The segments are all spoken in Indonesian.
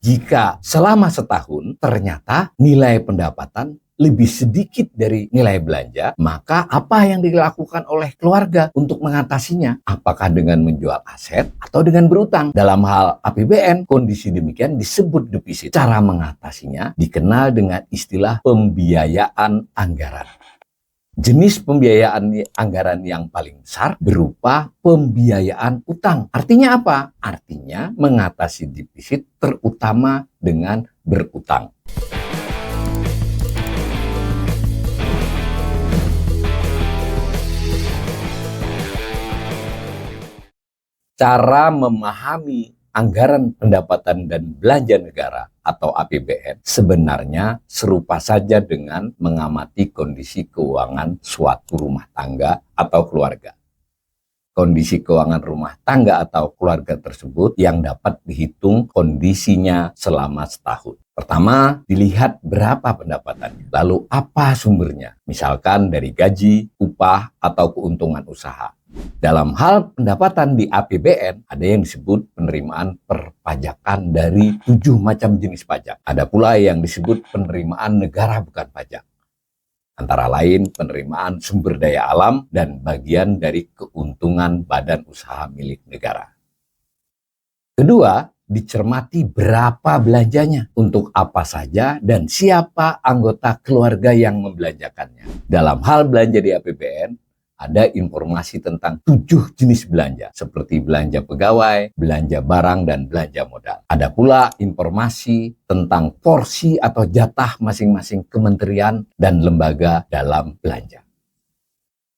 jika selama setahun ternyata nilai pendapatan lebih sedikit dari nilai belanja, maka apa yang dilakukan oleh keluarga untuk mengatasinya? Apakah dengan menjual aset atau dengan berutang? Dalam hal APBN, kondisi demikian disebut defisit. Cara mengatasinya dikenal dengan istilah pembiayaan anggaran. Jenis pembiayaan anggaran yang paling besar berupa pembiayaan utang. Artinya apa? Artinya mengatasi defisit terutama dengan berutang. Cara memahami anggaran pendapatan dan belanja negara atau APBN sebenarnya serupa saja dengan mengamati kondisi keuangan suatu rumah tangga atau keluarga. Kondisi keuangan rumah tangga atau keluarga tersebut yang dapat dihitung kondisinya selama setahun. Pertama, dilihat berapa pendapatannya, lalu apa sumbernya, misalkan dari gaji, upah, atau keuntungan usaha. Dalam hal pendapatan di APBN, ada yang disebut penerimaan perpajakan dari 7 macam jenis pajak. Ada pula yang disebut penerimaan negara bukan pajak. Antara lain penerimaan sumber daya alam dan bagian dari keuntungan badan usaha milik negara. Kedua, dicermati berapa belanjanya, untuk apa saja dan siapa anggota keluarga yang membelanjakannya. Dalam hal belanja di APBN, ada informasi tentang 7 jenis belanja, seperti belanja pegawai, belanja barang, dan belanja modal. Ada pula informasi tentang porsi atau jatah masing-masing kementerian dan lembaga dalam belanja.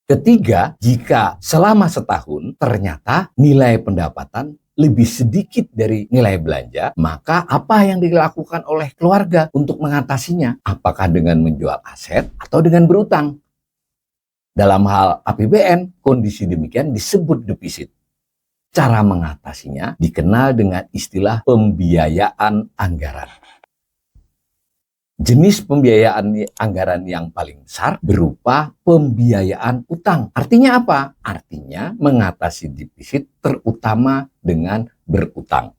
Ketiga, jika selama setahun ternyata nilai pendapatan lebih sedikit dari nilai belanja, maka apa yang dilakukan oleh keluarga untuk mengatasinya? Apakah dengan menjual aset atau dengan berutang? Dalam hal APBN, kondisi demikian disebut defisit. Cara mengatasinya dikenal dengan istilah pembiayaan anggaran. Jenis pembiayaan anggaran yang paling besar berupa pembiayaan utang. Artinya apa? Artinya mengatasi defisit terutama dengan berutang.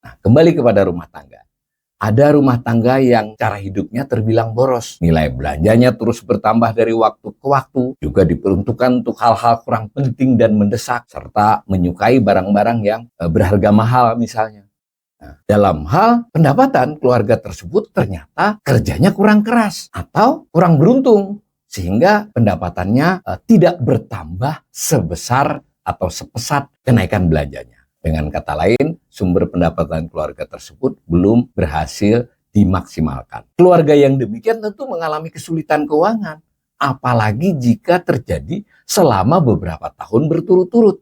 Nah, kembali kepada rumah tangga. Ada rumah tangga yang cara hidupnya terbilang boros. Nilai belanjanya terus bertambah dari waktu ke waktu. Juga diperuntukkan untuk hal-hal kurang penting dan mendesak. Serta menyukai barang-barang yang berharga mahal misalnya. Nah, dalam hal pendapatan, keluarga tersebut ternyata kerjanya kurang keras atau kurang beruntung. Sehingga pendapatannya tidak bertambah sebesar atau sepesat kenaikan belanjanya. Dengan kata lain, sumber pendapatan keluarga tersebut belum berhasil dimaksimalkan. Keluarga yang demikian tentu mengalami kesulitan keuangan, apalagi jika terjadi selama beberapa tahun berturut-turut.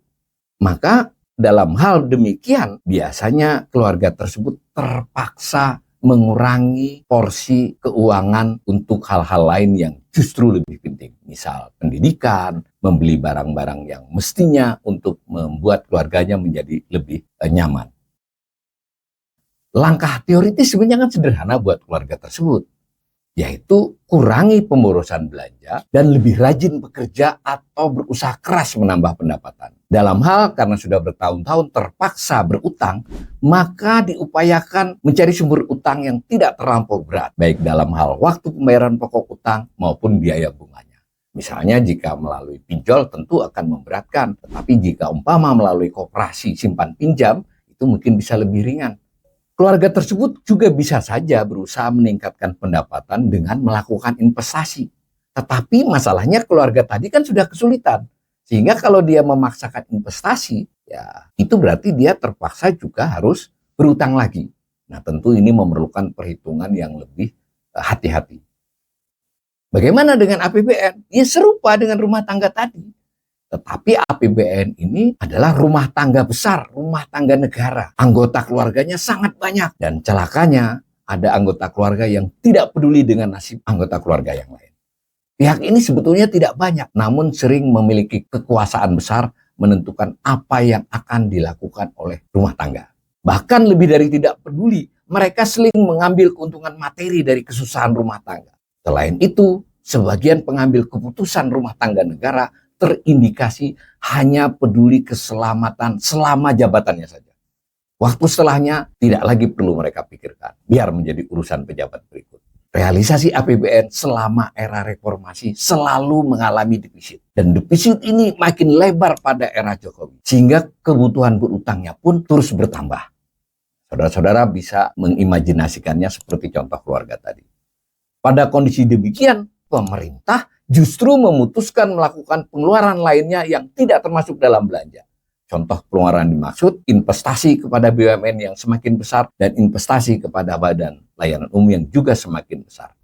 Maka dalam hal demikian, biasanya keluarga tersebut terpaksa mengurangi porsi keuangan untuk hal-hal lain yang justru lebih penting. Misal pendidikan, membeli barang-barang yang mestinya untuk membuat keluarganya menjadi lebih nyaman. Langkah teoritis sebenarnya kan sederhana buat keluarga tersebut, yaitu kurangi pemborosan belanja dan lebih rajin bekerja atau berusaha keras menambah pendapatan. Dalam hal karena sudah bertahun-tahun terpaksa berutang, maka diupayakan mencari sumber utang yang tidak terlampau berat, baik dalam hal waktu pembayaran pokok utang maupun biaya bunganya. Misalnya jika melalui pinjol tentu akan memberatkan, tetapi jika umpama melalui koperasi simpan pinjam, itu mungkin bisa lebih ringan. Keluarga tersebut juga bisa saja berusaha meningkatkan pendapatan dengan melakukan investasi. Tetapi masalahnya keluarga tadi kan sudah kesulitan. Sehingga kalau dia memaksakan investasi, ya itu berarti dia terpaksa juga harus berutang lagi. Nah, tentu ini memerlukan perhitungan yang lebih hati-hati. Bagaimana dengan APBN? Ya serupa dengan rumah tangga tadi. Tetapi APBN ini adalah rumah tangga besar, rumah tangga negara. Anggota keluarganya sangat banyak. Dan celakanya ada anggota keluarga yang tidak peduli dengan nasib anggota keluarga yang lain. Pihak ini sebetulnya tidak banyak, namun sering memiliki kekuasaan besar menentukan apa yang akan dilakukan oleh rumah tangga. Bahkan lebih dari tidak peduli, mereka sering mengambil keuntungan materi dari kesusahan rumah tangga. Selain itu, sebagian pengambil keputusan rumah tangga negara terindikasi hanya peduli keselamatan selama jabatannya saja. Waktu setelahnya tidak lagi perlu mereka pikirkan, biar menjadi urusan pejabat berikut. Realisasi APBN selama era reformasi selalu mengalami defisit. Dan defisit ini makin lebar pada era Jokowi. Sehingga kebutuhan berutangnya pun terus bertambah. Saudara-saudara bisa mengimajinasikannya seperti contoh keluarga tadi. Pada kondisi demikian, pemerintah justru memutuskan melakukan pengeluaran lainnya yang tidak termasuk dalam belanja. Contoh pengeluaran dimaksud investasi kepada BUMN yang semakin besar dan investasi kepada badan layanan umum yang juga semakin besar.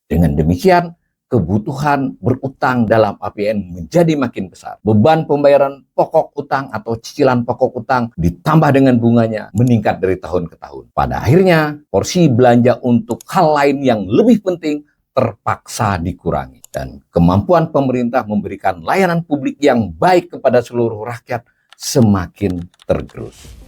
Dengan demikian, kebutuhan berutang dalam APBN menjadi makin besar. Beban pembayaran pokok utang atau cicilan pokok utang ditambah dengan bunganya meningkat dari tahun ke tahun. Pada akhirnya, porsi belanja untuk hal lain yang lebih penting terpaksa dikurangi. Dan kemampuan pemerintah memberikan layanan publik yang baik kepada seluruh rakyat semakin tergerus.